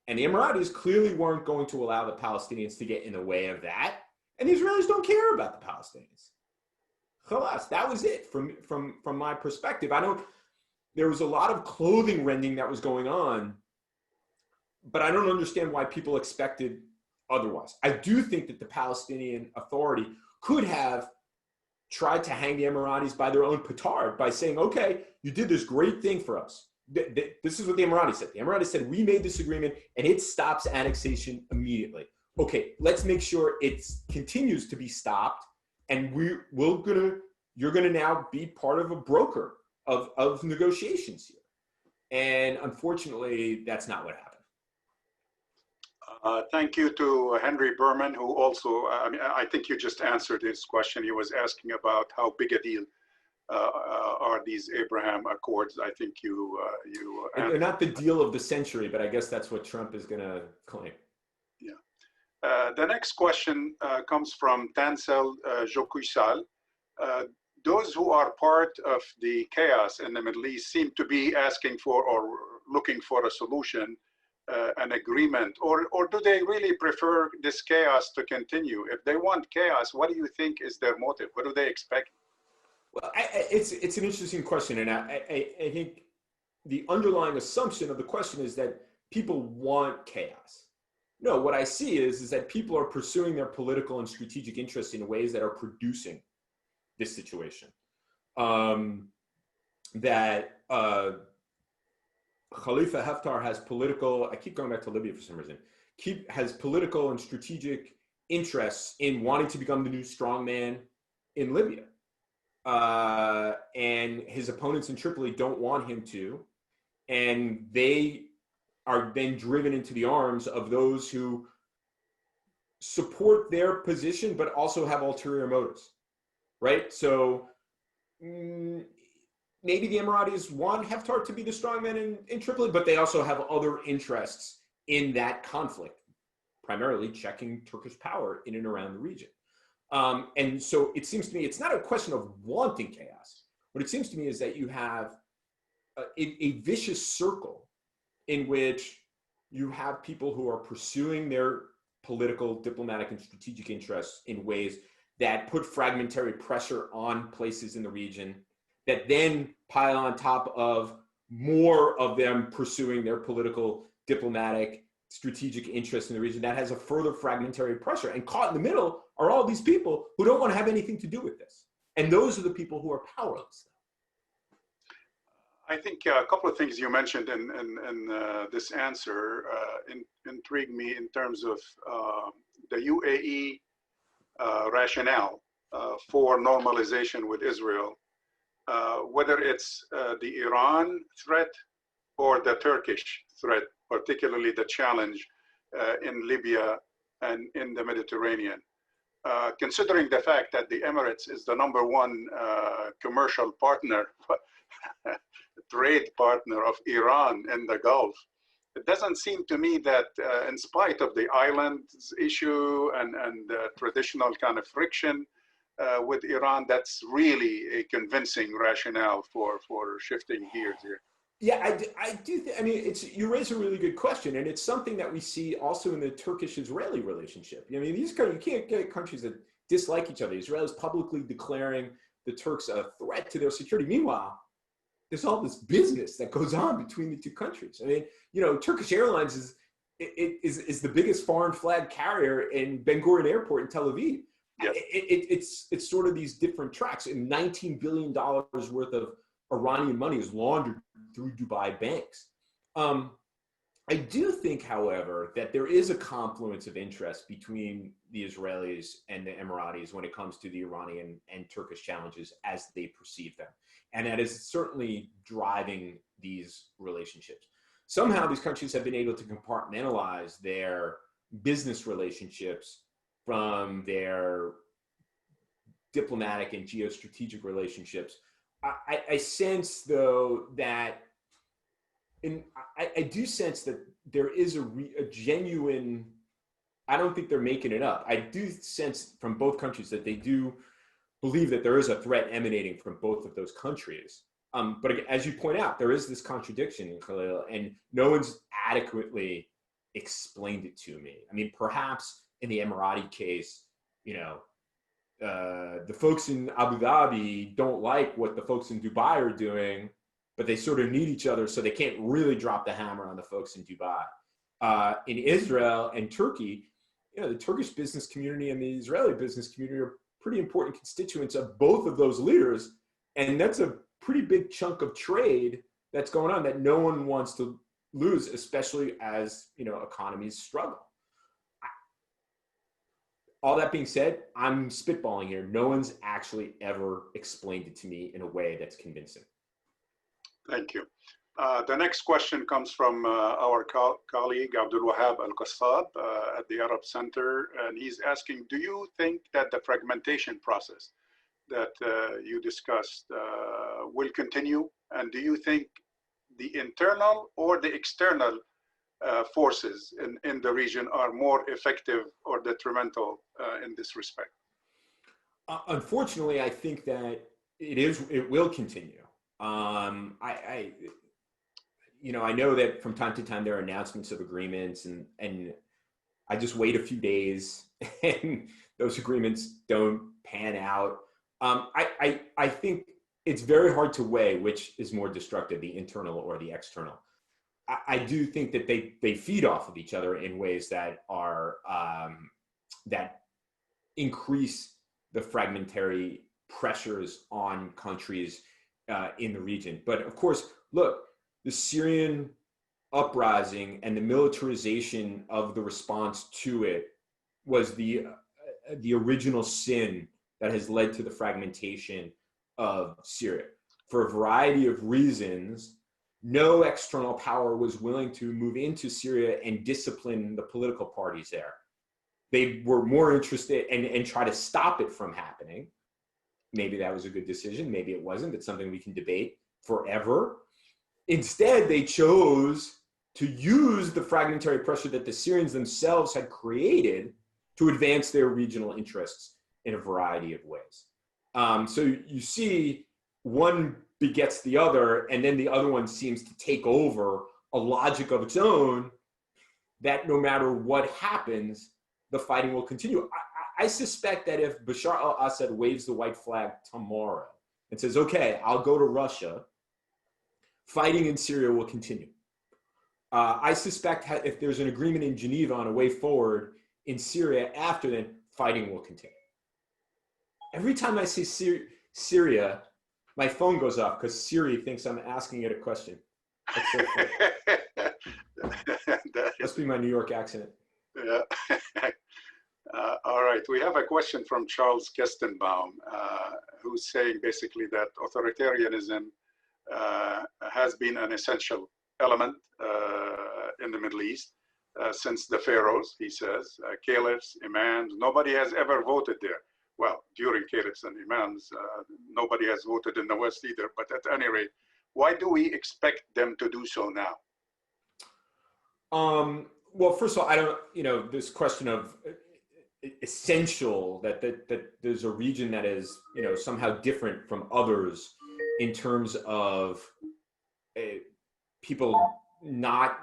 And the Emiratis clearly weren't going to allow the Palestinians to get in the way of that. And the Israelis don't care about the Palestinians. Khalas, that was it from my perspective. There was a lot of clothing rending that was going on, but I don't understand why people expected otherwise. I do think that the Palestinian Authority could have tried to hang the Emiratis by their own petard by saying, okay, you did this great thing for us. This is what the Emiratis said. The Emiratis said, we made this agreement and it stops annexation immediately. Okay, let's make sure it continues to be stopped, and you're gonna now be part of a broker of negotiations here. And unfortunately, that's not what happened. Thank you to Henry Berman, who also, I think you just answered his question. He was asking about how big a deal are these Abraham Accords. I think you they're not the deal of the century, but I guess that's what Trump is going to claim. Yeah. The next question comes from Tansel Jokuisal. Those who are part of the chaos in the Middle East seem to be asking for or looking for a solution, an agreement, or do they really prefer this chaos to continue? If they want chaos, what do you think is their motive? What do they expect? Well, it's an interesting question, and I think the underlying assumption of the question is that people want chaos. No, what I see is that people are pursuing their political and strategic interests in ways that are producing this situation. That Khalifa Haftar has political, I keep going back to Libya for some reason, has political and strategic interests in wanting to become the new strongman in Libya. And his opponents in Tripoli don't want him to, and they are then driven into the arms of those who support their position but also have ulterior motives, right? So maybe the Emiratis want Haftar to be the strongman in Tripoli, but they also have other interests in that conflict, primarily checking Turkish power in and around the region. And so it seems to me, it's not a question of wanting chaos. What it seems to me is that you have a vicious circle in which you have people who are pursuing their political, diplomatic, and strategic interests in ways that put fragmentary pressure on places in the region, that then pile on top of more of them pursuing their political, diplomatic, strategic interests in the region. That has a further fragmentary pressure. And caught in the middle are all these people who don't want to have anything to do with this. And those are the people who are powerless. I think a couple of things you mentioned in this answer intrigued me in terms of the UAE rationale for normalization with Israel, whether it's the Iran threat or the Turkish threat, particularly the challenge in Libya and in the Mediterranean. Considering the fact that the Emirates is the #1 commercial partner, trade partner of Iran in the Gulf, it doesn't seem to me that in spite of the islands issue and traditional kind of friction with Iran, that's really a convincing rationale for shifting gears here. Yeah, I do. I mean, you raise a really good question, and it's something that we see also in the Turkish-Israeli relationship. I mean, you can't get countries that dislike each other. Israel is publicly declaring the Turks a threat to their security. Meanwhile, there's all this business that goes on between the two countries. I mean, Turkish Airlines is the biggest foreign flag carrier in Ben Gurion Airport in Tel Aviv. Yes. It's sort of these different tracks, and $19 billion worth of Iranian money is laundered through Dubai banks. I do think, however, that there is a confluence of interest between the Israelis and the Emiratis when it comes to the Iranian and Turkish challenges as they perceive them. And that is certainly driving these relationships. Somehow these countries have been able to compartmentalize their business relationships from their diplomatic and geostrategic relationships. I sense, though, that I do sense that there is a genuine I don't think they're making it up. I do sense from both countries that they do believe that there is a threat emanating from both of those countries. But as you point out, there is this contradiction in Khalil, and no one's adequately explained it to me. I mean, perhaps in the Emirati case, you know, the folks in Abu Dhabi don't like what the folks in Dubai are doing, but they sort of need each other, so they can't really drop the hammer on the folks in Dubai. In Israel and Turkey, you know, the Turkish business community and the Israeli business community are pretty important constituents of both of those leaders, and that's a pretty big chunk of trade that's going on that no one wants to lose, especially as, you know, economies struggle. All that being said, I'm spitballing here. No one's actually ever explained it to me in a way that's convincing. Thank you. The next question comes from our colleague Abdul Wahab Al-Qassab at the Arab Center, and he's asking, do you think that the fragmentation process that you discussed will continue? And do you think the internal or the external forces in the region are more effective or detrimental in this respect? Unfortunately, I think that it will continue. You know, I know that from time to time there are announcements of agreements, and I just wait a few days and those agreements don't pan out. I think it's very hard to weigh which is more destructive, the internal or the external. I do think that they feed off of each other in ways that are that increase the fragmentary pressures on countries in the region. But of course, look, the Syrian uprising and the militarization of the response to it was the original sin that has led to the fragmentation of Syria. For a variety of reasons, no external power was willing to move into Syria and discipline the political parties there. They were more interested and try to stop it from happening. Maybe that was a good decision. Maybe it wasn't. It's something we can debate forever. Instead, they chose to use the fragmentary pressure that the Syrians themselves had created to advance their regional interests in a variety of ways. So you see one begets the other, and then the other one seems to take over a logic of its own that no matter what happens, the fighting will continue. I suspect that if Bashar al-Assad waves the white flag tomorrow and says, okay, I'll go to Russia, fighting in Syria will continue. I suspect if there's an agreement in Geneva on a way forward in Syria after then, fighting will continue. Every time I say Syria, my phone goes off because Siri thinks I'm asking it a question. That's so funny. Must be my New York accent. Yeah. All right, we have a question from Charles Kestenbaum, who's saying basically that authoritarianism has been an essential element in the Middle East since the pharaohs, he says, caliphs, imams. Nobody has ever voted there. Well, during caliphs and imams, nobody has voted in the West either, but at any rate, why do we expect them to do so now? Well, first of all, I don't, you know, this question of essential that there's a region that is, you know, somehow different from others in terms of people not,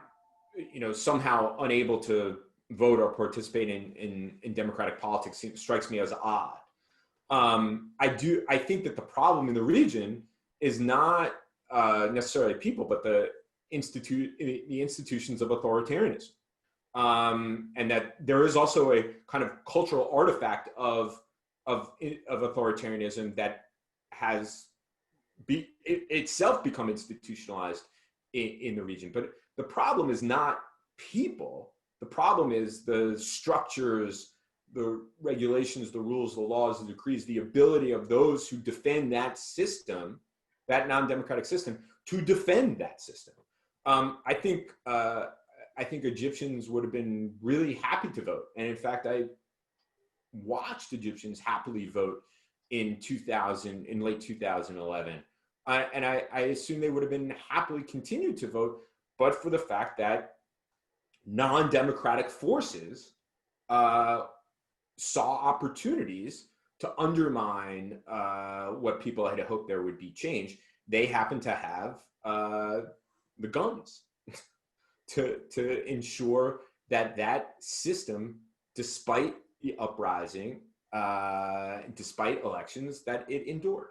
you know, somehow unable to vote or participate in democratic politics strikes me as odd. I think that the problem in the region is not necessarily people, but the institutions of authoritarianism. And that there is also a kind of cultural artifact of authoritarianism that has itself become institutionalized in the region. But the problem is not people. The problem is the structures, the regulations, the rules, the laws, the decrees, the ability of those who defend that system, that non-democratic system, to defend that system. I think Egyptians would have been really happy to vote. And in fact, I watched Egyptians happily vote in late 2011. And I assume they would have been happily continued to vote, but for the fact that non-democratic forces saw opportunities to undermine what people had hoped there would be change. They happen to have the guns to ensure that that system, despite the uprising, despite elections, that it endured.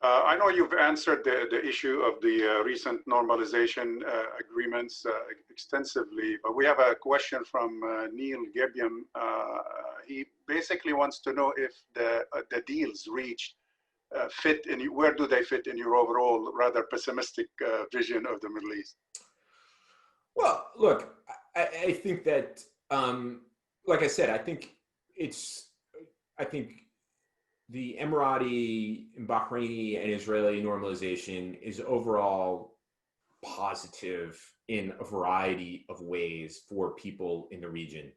I know you've answered the issue of the recent normalization agreements extensively, but we have a question from Neil Gebion. He basically wants to know if the deals reached fit in, where do they fit in your overall rather pessimistic vision of the Middle East? Well, look, I think that, like I said, I think the Emirati, Bahraini, and Israeli normalization is overall positive in a variety of ways for people in the region.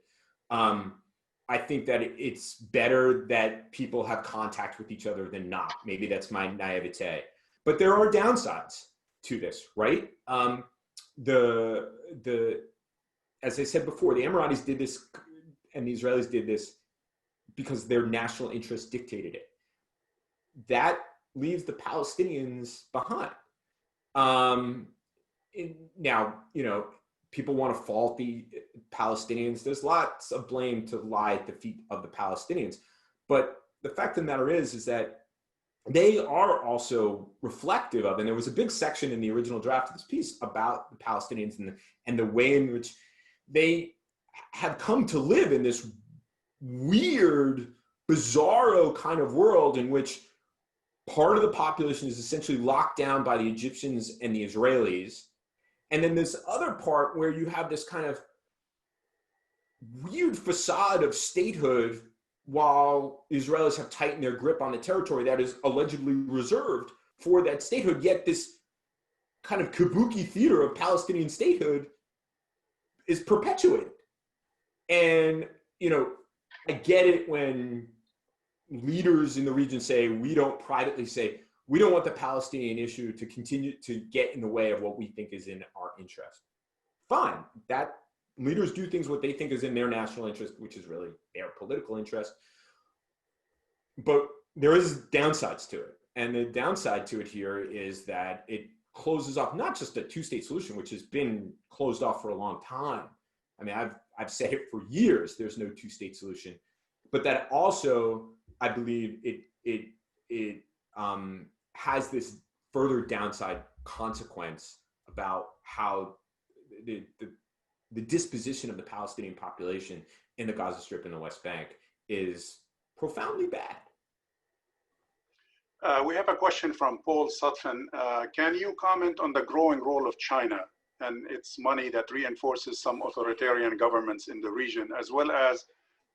I think that it's better that people have contact with each other than not. Maybe that's my naivete. But there are downsides to this, right? As I said before, the Emiratis did this and the Israelis did this because their national interests dictated it. That leaves the Palestinians behind. Now, people want to fault the Palestinians. There's lots of blame to lie at the feet of the Palestinians. But the fact of the matter is that they are also reflective of, and there was a big section in the original draft of this piece about the Palestinians and the way in which they have come to live in this weird, bizarro kind of world in which part of the population is essentially locked down by the Egyptians and the Israelis. And then this other part where you have this kind of weird facade of statehood while the Israelis have tightened their grip on the territory that is allegedly reserved for that statehood. Yet this kind of kabuki theater of Palestinian statehood is perpetuated. And, I get it when leaders in the region say, we don't want the Palestinian issue to continue to get in the way of what we think is in our interest. Fine, that leaders do things what they think is in their national interest, which is really their political interest. But there is downsides to it. And the downside to it here is that it closes off not just a two-state solution, which has been closed off for a long time. I mean, I've said it for years, there's no two-state solution, but that also, I believe it has this further downside consequence about how the disposition of the Palestinian population in the Gaza Strip and the West Bank is profoundly bad. We have a question from Paul Sutphen. Can you comment on the growing role of China and its money that reinforces some authoritarian governments in the region, as well as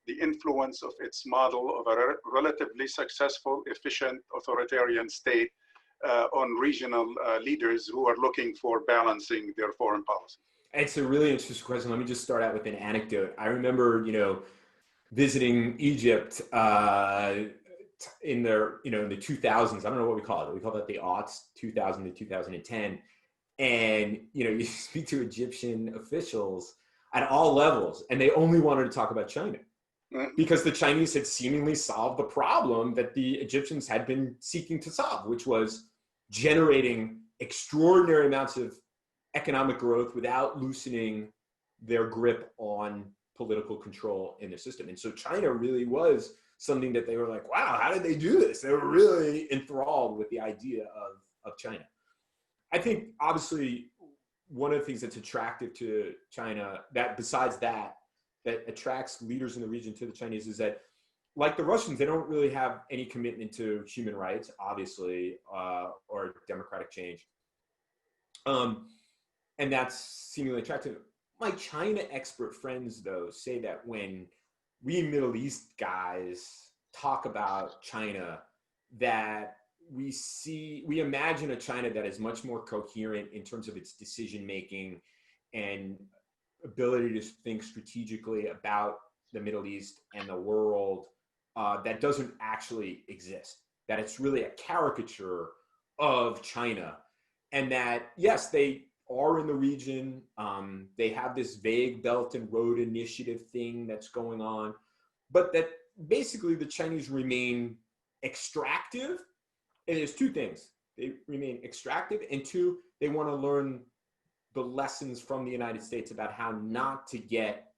the influence of its model of a relatively successful, efficient authoritarian state on regional leaders who are looking for balancing their foreign policy? It's a really interesting question. Let me just start out with an anecdote. I remember, visiting Egypt in the 2000s. I don't know what we call it. We call that the aughts, 2000 to 2010. And, you speak to Egyptian officials at all levels, and they only wanted to talk about China because the Chinese had seemingly solved the problem that the Egyptians had been seeking to solve, which was generating extraordinary amounts of economic growth without loosening their grip on political control in their system. And so China really was something that they were like, wow, how did they do this? They were really enthralled with the idea of China. I think obviously one of the things that's attractive to China, that besides that attracts leaders in the region to the Chinese, is that, like the Russians, they don't really have any commitment to human rights, obviously, or democratic change. And that's seemingly attractive. My China expert friends, though, say that when we Middle East guys talk about China, that we imagine a China that is much more coherent in terms of its decision-making and ability to think strategically about the Middle East and the world, that doesn't actually exist, that it's really a caricature of China. And that, yes, they are in the region. They have this vague Belt and Road Initiative thing that's going on, but that basically the Chinese remain extractive. And there's two things. They remain extractive, and two, they want to learn the lessons from the United States about how not to get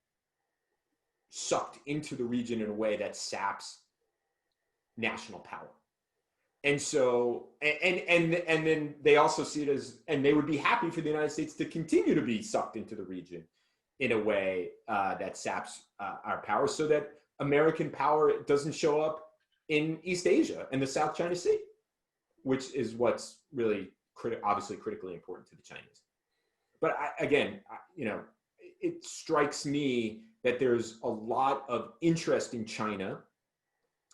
sucked into the region in a way that saps national power. And so, and then they also see it as, and they would be happy for the United States to continue to be sucked into the region in a way that saps our power, so that American power doesn't show up in East Asia and the South China Sea, which is what's really obviously critically important to the Chinese. But it strikes me that there's a lot of interest in China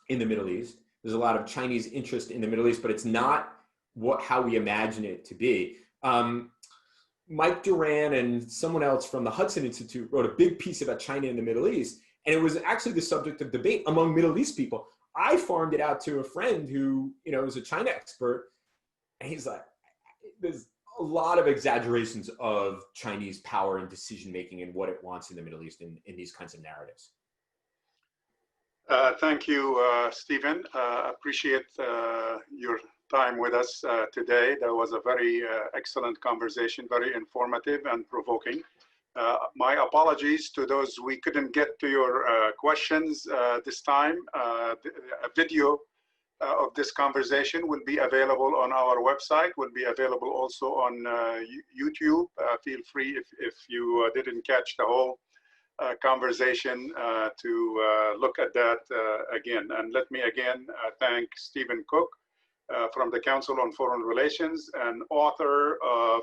in the Middle East. There's a lot of Chinese interest in the Middle East, but it's not how we imagine it to be. Mike Duran and someone else from the Hudson Institute wrote a big piece about China in the Middle East, and it was actually the subject of debate among Middle East people. I farmed it out to a friend who, is a China expert, and he's like, there's a lot of exaggerations of Chinese power and decision-making and what it wants in the Middle East in these kinds of narratives. Thank you, Stephen. Appreciate your time with us today. That was a very excellent conversation, very informative and provoking. My apologies to those we couldn't get to your questions this time. A video of this conversation will be available on our website, will be available also on YouTube. Feel free if you didn't catch the whole conversation to look at that again. And let me again thank Stephen Cook from the Council on Foreign Relations and author of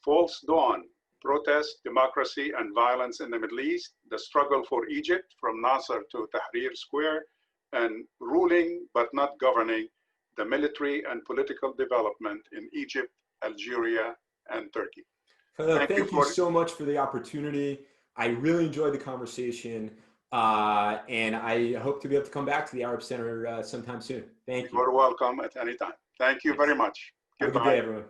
False Dawn: Protest, Democracy, and Violence in the Middle East, The Struggle for Egypt from Nasser to Tahrir Square, and Ruling but Not Governing, the Military and Political Development in Egypt, Algeria, and Turkey. Thank you so much for the opportunity. I really enjoyed the conversation, and I hope to be able to come back to the Arab Center sometime soon. Thank you. You're welcome at any time. Thank you very much. Have a good day, everyone.